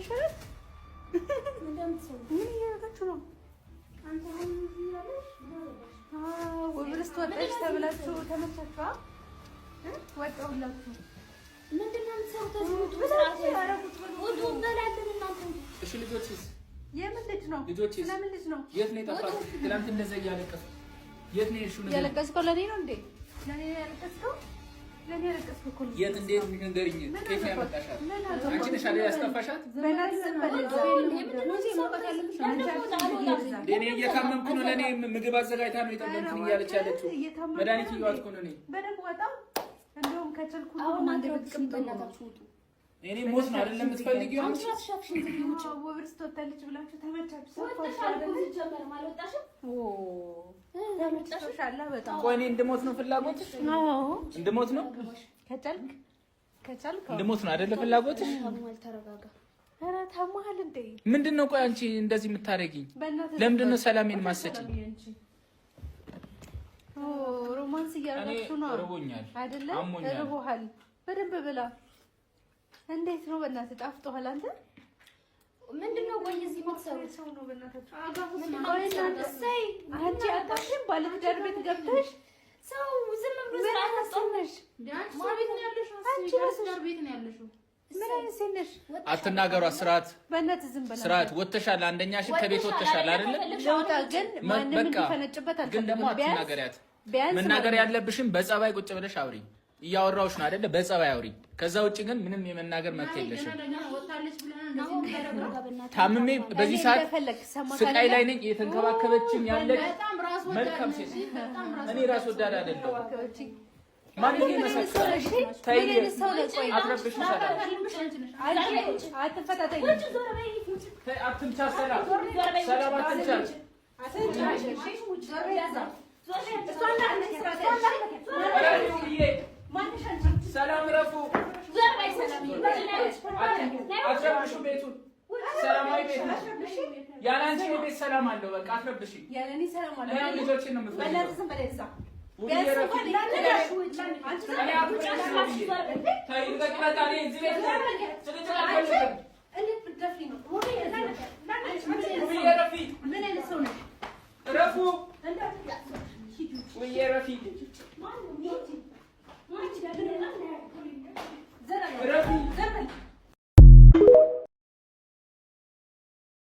አይሻልም? ምን እያደረጋችሁ ነው? ወብርስት ወጣች ተብላችሁ ተመቻችሁ? ወጣሁላችሁ። ምንድን ነው የምትሰሩት? እሺ ልጆችስ? የምን ልጅ ነው? ስለምን ልጅ ነው? የት ነው የጠፋችው? ትናንት እንደዛ እያለቀስኩ የት ነው የሄድሽው? ያለቀስከው ለኔ ነው እንዴ? ለኔ ያለቀስከው? ለኔ ያለቀስከው እኮ የት እንዴት ንገሪኝ። ከየት ነው ያመጣሻት? አንቺ ነሽ አይደል ያስጠፋሻት? እኔ እየታመምኩ ነው። ለኔ ምግብ አዘጋጅታ ነው የጠበቅኩኝ እያለች ያለችው። መድኃኒት እየዋጥኩ ነው። እኔ በደንብ ወጣ። እንደውም ከቻልኩ እኔ ሞት ነው አይደለም የምትፈልጊው አንቺ? ወብርስት ወጣለች ብላችሁ ተመቻችሁ? ቆይ እኔ እንድሞት ነው ፍላጎትሽ? እንድሞት ነው? ከቻልክ እንድሞት ነው አይደለ ፍላጎትሽ? ኧረ ታማሃል እንዴ? ምንድን ነው ቆይ አንቺ እንደዚህ የምታረጊኝ? ለምንድን ነው ሰላሜን ማሰጪኝ? ሮማንስ እያደረጋችሁ ነው አይደለ? እርቦሃል። በደንብ ብላ። እንዴት ነው በእናትህ ጣፍጦሃል? አንተ ምንድነው? ቆይ እዚህ የምትሰሩት ሰው ነው በእናታችሁ? አንቺ አታሽም? ባለትዳር ቤት ገብተሽ ሰው ዝም ብሎ ስርዓት አስጠነሽ። ምን አይነት ሴት ነሽ? አትናገሯ። ስርዓት በእናትህ ዝም በላ። ስርዓት ወጥተሻል። አንደኛሽ ከቤት ወጥተሻል አይደለ? ለውጣ ግን ማንም እንዲፈነጭበት ግን ደግሞ አትናገሪያት። መናገር ያለብሽም በጸባይ ቁጭ ብለሽ አውሪ። እያወራሁሽ ነው አይደለ? በጸባይ አውሪ። ከዛ ውጪ ግን ምንም የመናገር መብት የለሽም። ታምሜ በዚህ ሰዓት ስቃይ ላይ ነኝ። እየተንከባከበችኝ ያለች መልካም ሴት። እኔ ራስ ወዳድ አይደለሁ። ማንንም ይመሰክራል። ታይ አትረብሽ። አትፈታተኝ። አትምቻ። ሰላም አትምቻ። ሰላም ረፉ። አትረብሹ። ቤቱን ሰላማዊ ቤት ነው። ያለ አንቺ ቤት ሰላም አለው። በቃ አትረብሽ። ያለኔ ሰላም አለው። እኔ ልጆችን ነው የምፈልገው። ሰላም